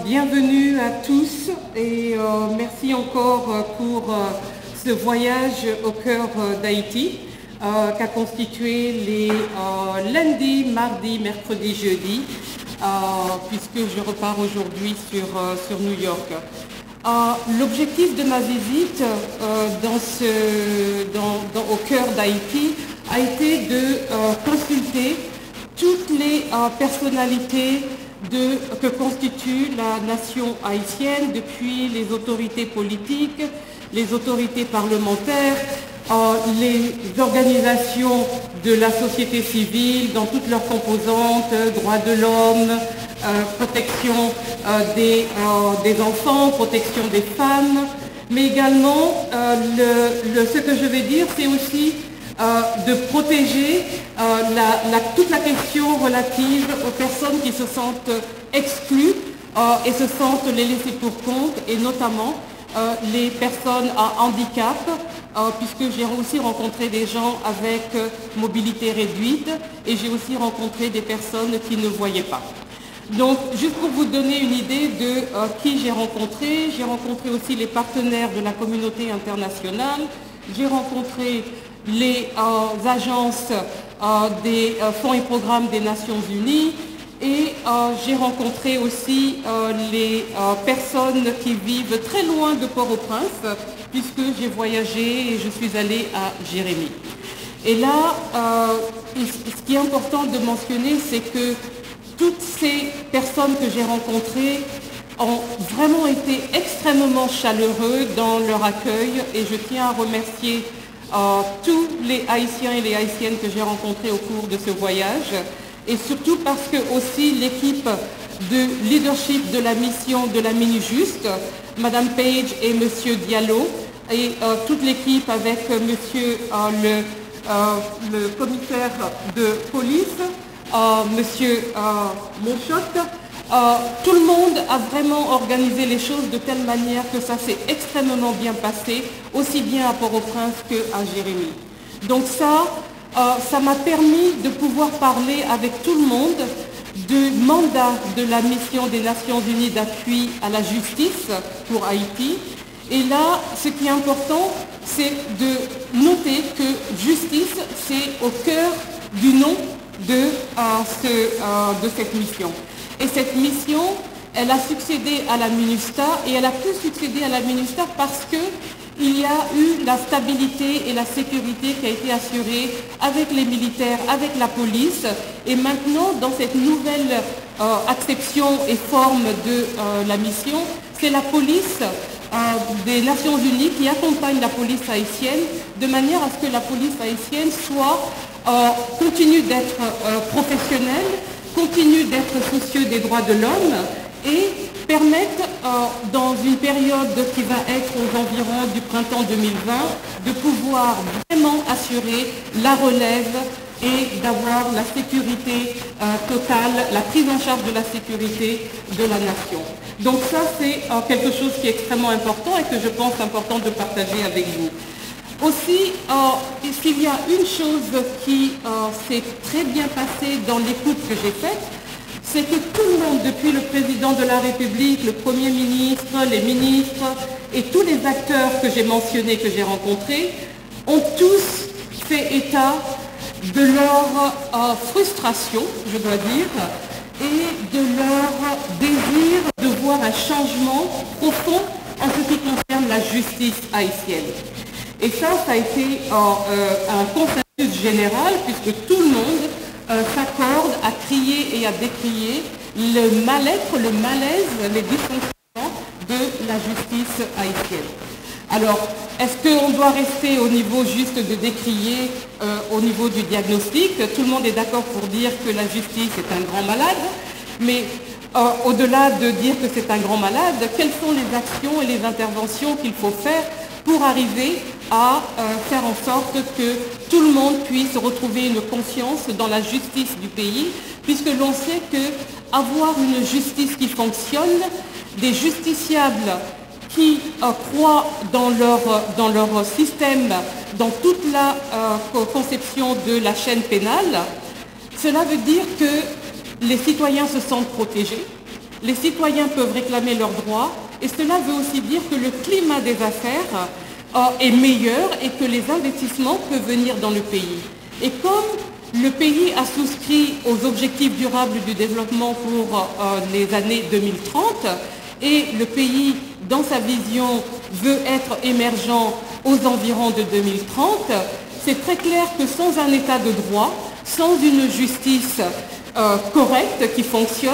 Bienvenue à tous et merci encore pour ce voyage au cœur d'Haïti qu'a constitué les lundis, mardis, mercredis, jeudis, puisque je repars aujourd'hui sur New York. L'objectif de ma visite au cœur d'Haïti a été de consulter toutes les personnalités que constitue la nation haïtienne, depuis les autorités politiques, les autorités parlementaires, les organisations de la société civile dans toutes leurs composantes, droits de l'homme, protection des enfants, protection des femmes, mais également ce que je vais dire, c'est aussi de protéger toute la question relative aux personnes qui se sentent exclues et se sentent les laissées pour compte, et notamment les personnes à handicap, puisque j'ai aussi rencontré des gens avec mobilité réduite et j'ai aussi rencontré des personnes qui ne voyaient pas. Donc, juste pour vous donner une idée de qui j'ai rencontré aussi les partenaires de la communauté internationale, j'ai rencontré les agences des fonds et programmes des Nations Unies, et j'ai rencontré aussi les personnes qui vivent très loin de Port-au-Prince, puisque j'ai voyagé et je suis allée à Jérémie. Et là, ce qui est important de mentionner, c'est que toutes ces personnes que j'ai rencontrées ont vraiment été extrêmement chaleureux dans leur accueil, et je tiens à remercier tous les Haïtiens et les Haïtiennes que j'ai rencontrés au cours de ce voyage, et surtout parce que aussi l'équipe de leadership de la mission de la Mini-Juste, Madame Page et Monsieur Diallo, et toute l'équipe avec Monsieur le commissaire de police, Monsieur Monchot, tout le monde a vraiment organisé les choses de telle manière que ça s'est extrêmement bien passé, aussi bien à Port-au-Prince qu'à Jérémie. Donc ça m'a permis de pouvoir parler avec tout le monde du mandat de la mission des Nations Unies d'appui à la justice pour Haïti. Et là, ce qui est important, c'est de noter que justice, c'est au cœur du nom de cette mission. Et cette mission, elle a succédé à la MINUSTAH, et elle a pu succéder à la MINUSTAH parce qu'il y a eu la stabilité et la sécurité qui a été assurée avec les militaires, avec la police. Et maintenant, dans cette nouvelle acception et forme de la mission, c'est la police des Nations Unies qui accompagne la police haïtienne, de manière à ce que la police haïtienne continue d'être professionnelle, continue d'être soucieux des droits de l'homme, et permettre, dans une période qui va être aux environs du printemps 2020, de pouvoir vraiment assurer la relève et d'avoir la sécurité totale, la prise en charge de la sécurité de la nation. Donc ça, c'est quelque chose qui est extrêmement important et que je pense important de partager avec vous. Aussi, s'il y a une chose qui s'est très bien passée dans l'écoute que j'ai faite, c'est que tout le monde, depuis le président de la République, le Premier ministre, les ministres et tous les acteurs que j'ai mentionnés, que j'ai rencontrés, ont tous fait état de leur frustration, je dois dire, et de leur désir de voir un changement profond en ce qui concerne la justice haïtienne. Et ça a été un consensus général, puisque tout le monde s'accorde à crier et à décrier le mal-être, le malaise, les dysfonctionnements de la justice haïtienne. Alors, est-ce qu'on doit rester au niveau juste de décrier, au niveau du diagnostic? Tout le monde est d'accord pour dire que la justice est un grand malade, mais au-delà de dire que c'est un grand malade, quelles sont les actions et les interventions qu'il faut faire pour arriver à faire en sorte que tout le monde puisse retrouver une confiance dans la justice du pays, puisque l'on sait qu'avoir une justice qui fonctionne, des justiciables qui croient dans leur système, dans toute la conception de la chaîne pénale, cela veut dire que les citoyens se sentent protégés, les citoyens peuvent réclamer leurs droits, et cela veut aussi dire que le climat des affaires est meilleur et que les investissements peuvent venir dans le pays. Et comme le pays a souscrit aux objectifs durables du développement pour les années 2030, et le pays, dans sa vision, veut être émergent aux environs de 2030, c'est très clair que sans un état de droit, sans une justice correcte qui fonctionne,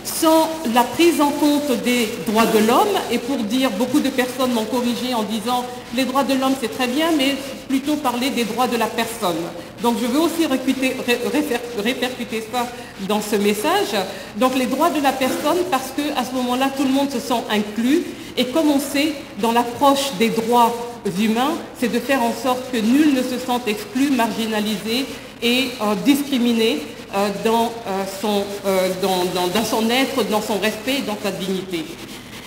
sans la prise en compte des droits de l'homme, et pour dire, beaucoup de personnes m'ont corrigé en disant les droits de l'homme c'est très bien, mais plutôt parler des droits de la personne. Donc je veux aussi répercuter ça dans ce message. Donc les droits de la personne, parce qu'à ce moment-là tout le monde se sent inclus, et comme on sait, dans l'approche des droits humains, c'est de faire en sorte que nul ne se sente exclu, marginalisé et discriminé dans son être, dans son respect et dans sa dignité.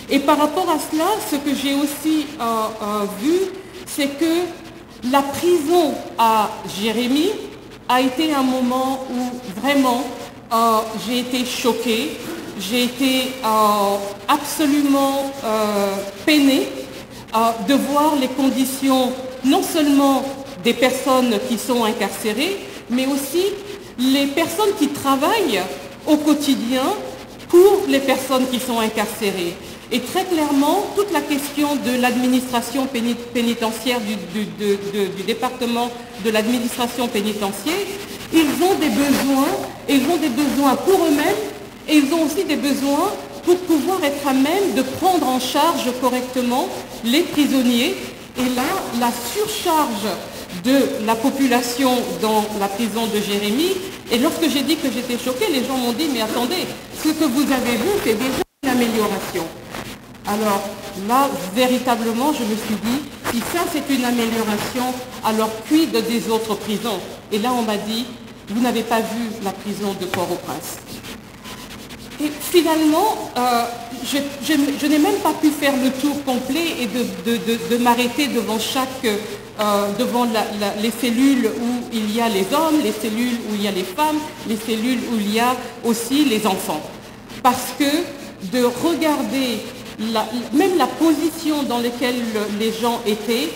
Et par rapport à cela, ce que j'ai aussi vu, c'est que la prison à Jérémie a été un moment où vraiment j'ai été choquée, j'ai été absolument peinée de voir les conditions non seulement des personnes qui sont incarcérées, mais aussi les personnes qui travaillent au quotidien pour les personnes qui sont incarcérées. Et très clairement, toute la question de l'administration pénitentiaire, du département de l'administration pénitentiaire, ils ont des besoins pour eux-mêmes, et ils ont aussi des besoins pour pouvoir être à même de prendre en charge correctement les prisonniers. Et là, la surcharge de la population dans la prison de Jérémie, et lorsque j'ai dit que j'étais choquée, les gens m'ont dit mais attendez, ce que vous avez vu, c'est déjà une amélioration. Alors là, véritablement, je me suis dit, si ça c'est une amélioration, alors quid des autres prisons? Et là, on m'a dit, vous n'avez pas vu la prison de Port-au-Prince. Et finalement, je n'ai même pas pu faire le tour complet et de m'arrêter devant les cellules où il y a les hommes, les cellules où il y a les femmes, les cellules où il y a aussi les enfants. Parce que de regarder même la position dans laquelle les gens étaient,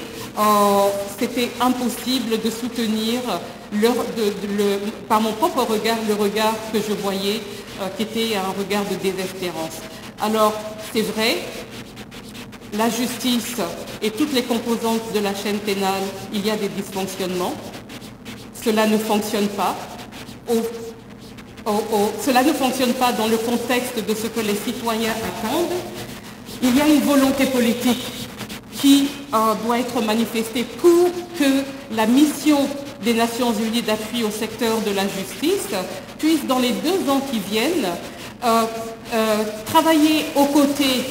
c'était impossible de soutenir par mon propre regard, le regard que je voyais, qui était un regard de désespérance. Alors, c'est vrai, la justice et toutes les composantes de la chaîne pénale, il y a des dysfonctionnements. Cela ne fonctionne pas. Cela ne fonctionne pas dans le contexte de ce que les citoyens attendent. Il y a une volonté politique qui doit être manifestée pour que la mission des Nations Unies d'appui au secteur de la justice puisse, dans les 2 ans qui viennent, travailler aux côtés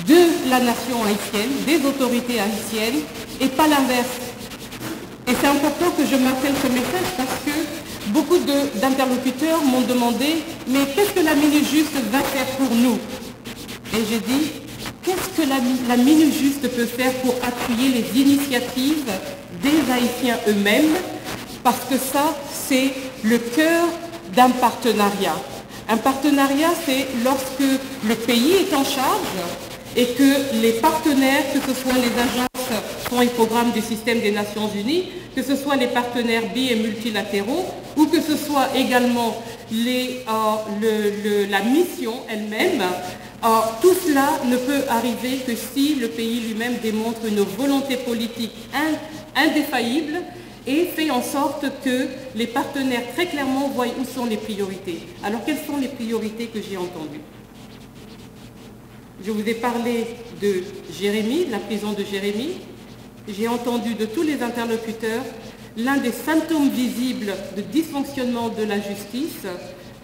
de la nation haïtienne, des autorités haïtiennes, et pas l'inverse. Et c'est important que je martèle ce message parce que beaucoup d'interlocuteurs m'ont demandé « Mais qu'est-ce que la Minujuste va faire pour nous ?» Et j'ai dit « Qu'est-ce que la Minujuste peut faire pour appuyer les initiatives des Haïtiens eux-mêmes ?» Parce que ça, c'est le cœur d'un partenariat. Un partenariat, c'est lorsque le pays est en charge et que les partenaires, que ce soit les agences, fonds et programmes du système des Nations Unies, que ce soit les partenaires bi- et multilatéraux, ou que ce soit également la mission elle-même, tout cela ne peut arriver que si le pays lui-même démontre une volonté politique indéfaillible et fait en sorte que les partenaires très clairement voient où sont les priorités. Alors quelles sont les priorités que j'ai entendues? Je vous ai parlé de Jérémie, la prison de Jérémie. J'ai entendu de tous les interlocuteurs, l'un des symptômes visibles de dysfonctionnement de la justice,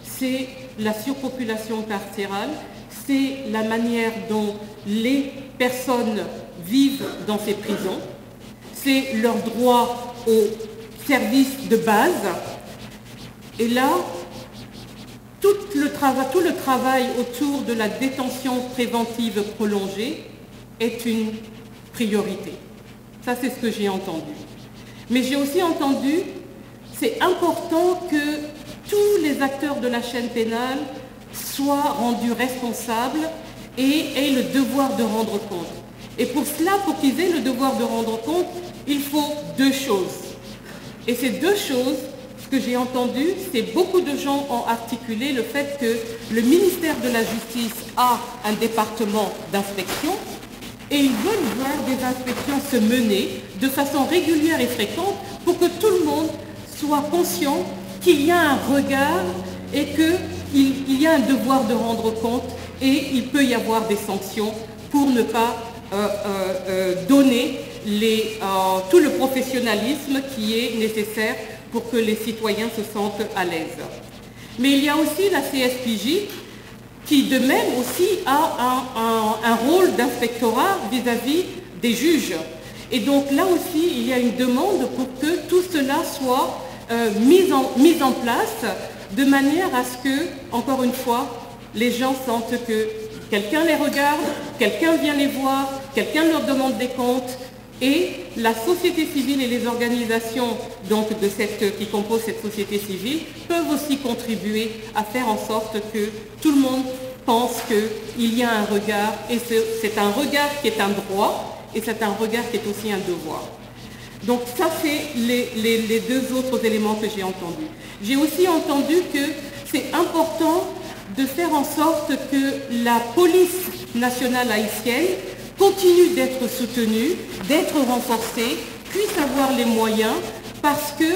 c'est la surpopulation carcérale, c'est la manière dont les personnes vivent dans ces prisons, c'est leur droit aux services de base. Et là, tout le travail autour de la détention préventive prolongée est une priorité. Ça, c'est ce que j'ai entendu. Mais j'ai aussi entendu, c'est important que tous les acteurs de la chaîne pénale soit rendu responsable et ait le devoir de rendre compte. Et pour cela, pour qu'ils aient le devoir de rendre compte, il faut deux choses. Et ces deux choses, ce que j'ai entendu, c'est beaucoup de gens ont articulé le fait que le ministère de la Justice a un département d'inspection et ils veulent voir des inspections se mener de façon régulière et fréquente pour que tout le monde soit conscient qu'il y a un regard et qu'il y a un devoir de rendre compte et il peut y avoir des sanctions pour ne pas donner tout le professionnalisme qui est nécessaire pour que les citoyens se sentent à l'aise. Mais il y a aussi la CSPJ qui de même aussi a un rôle d'inspectorat vis-à-vis des juges. Et donc là aussi, il y a une demande pour que tout cela soit mis en place de manière à ce que, encore une fois, les gens sentent que quelqu'un les regarde, quelqu'un vient les voir, quelqu'un leur demande des comptes et la société civile et les organisations donc, qui composent cette société civile peuvent aussi contribuer à faire en sorte que tout le monde pense qu'il y a un regard et c'est un regard qui est un droit et c'est un regard qui est aussi un devoir. Donc ça, c'est les deux autres éléments que j'ai entendus. J'ai aussi entendu que c'est important de faire en sorte que la police nationale haïtienne continue d'être soutenue, d'être renforcée, puisse avoir les moyens, parce que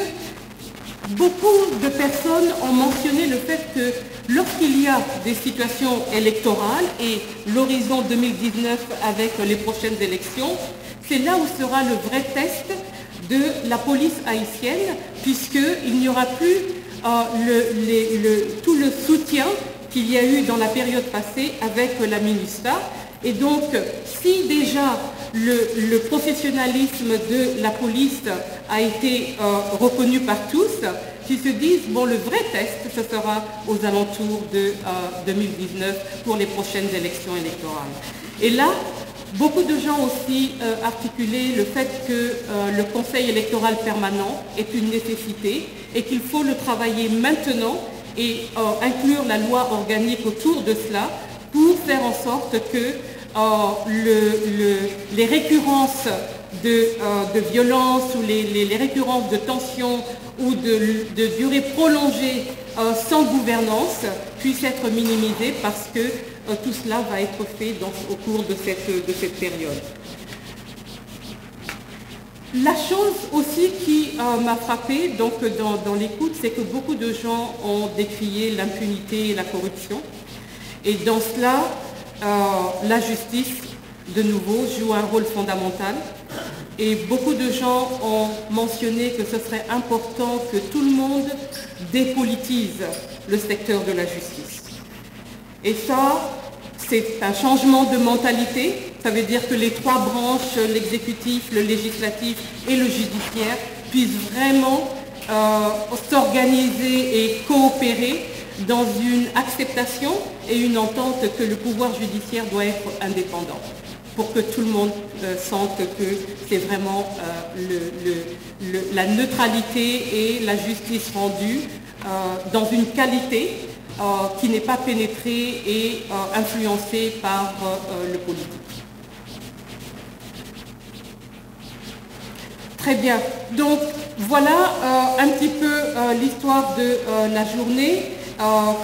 beaucoup de personnes ont mentionné le fait que lorsqu'il y a des situations électorales et l'horizon 2019 avec les prochaines élections, c'est là où sera le vrai test de la police haïtienne, puisqu'il n'y aura plus tout le soutien qu'il y a eu dans la période passée avec la MINUSTAH. Et donc, si déjà le professionnalisme de la police a été reconnu par tous, qu'ils se disent, bon, le vrai test, ce sera aux alentours de 2019 pour les prochaines élections électorales. Et là, beaucoup de gens aussi articulé le fait que le Conseil électoral permanent est une nécessité et qu'il faut le travailler maintenant et inclure la loi organique autour de cela pour faire en sorte que les récurrences de violence ou les récurrences de tensions ou de durée prolongée sans gouvernance puissent être minimisées parce que tout cela va être fait au cours de cette période. La chose aussi qui m'a frappée donc, dans l'écoute, c'est que beaucoup de gens ont décrié l'impunité et la corruption. Et dans cela, la justice, de nouveau, joue un rôle fondamental. Et beaucoup de gens ont mentionné que ce serait important que tout le monde dépolitise le secteur de la justice. Et ça, c'est un changement de mentalité. Ça veut dire que les trois branches, l'exécutif, le législatif et le judiciaire, puissent vraiment s'organiser et coopérer dans une acceptation et une entente que le pouvoir judiciaire doit être indépendant, pour que tout le monde sente que c'est vraiment la neutralité et la justice rendue dans une qualité qui n'est pas pénétrée et influencée par le politique. Très bien. Donc voilà un petit peu l'histoire de la journée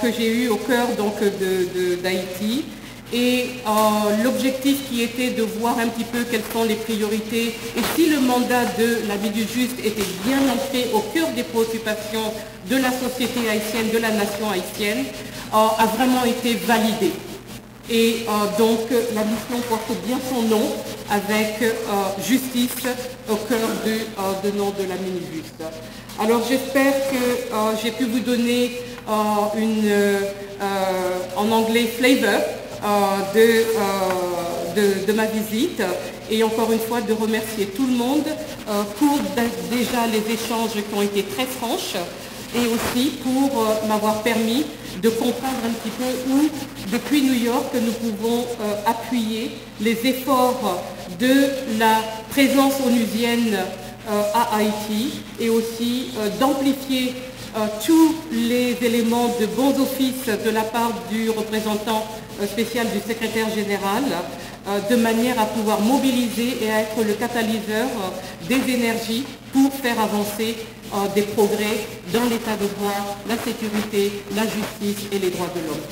que j'ai eue au cœur d'Haïti. Et l'objectif qui était de voir un petit peu quelles sont les priorités et si le mandat de la vie du juste était bien ancré au cœur des préoccupations de la société haïtienne, de la nation haïtienne, a vraiment été validé. Et donc la mission porte bien son nom avec justice au cœur du nom de la MINUJUST. Alors j'espère que j'ai pu vous donner en anglais flavor de ma visite et encore une fois de remercier tout le monde pour déjà les échanges qui ont été très franches et aussi pour m'avoir permis de comprendre un petit peu où, depuis New York, nous pouvons appuyer les efforts de la présence onusienne à Haïti et aussi d'amplifier tous les éléments de bons offices de la part du représentant spécial du secrétaire général, de manière à pouvoir mobiliser et à être le catalyseur des énergies pour faire avancer des progrès dans l'état de droit, la sécurité, la justice et les droits de l'homme.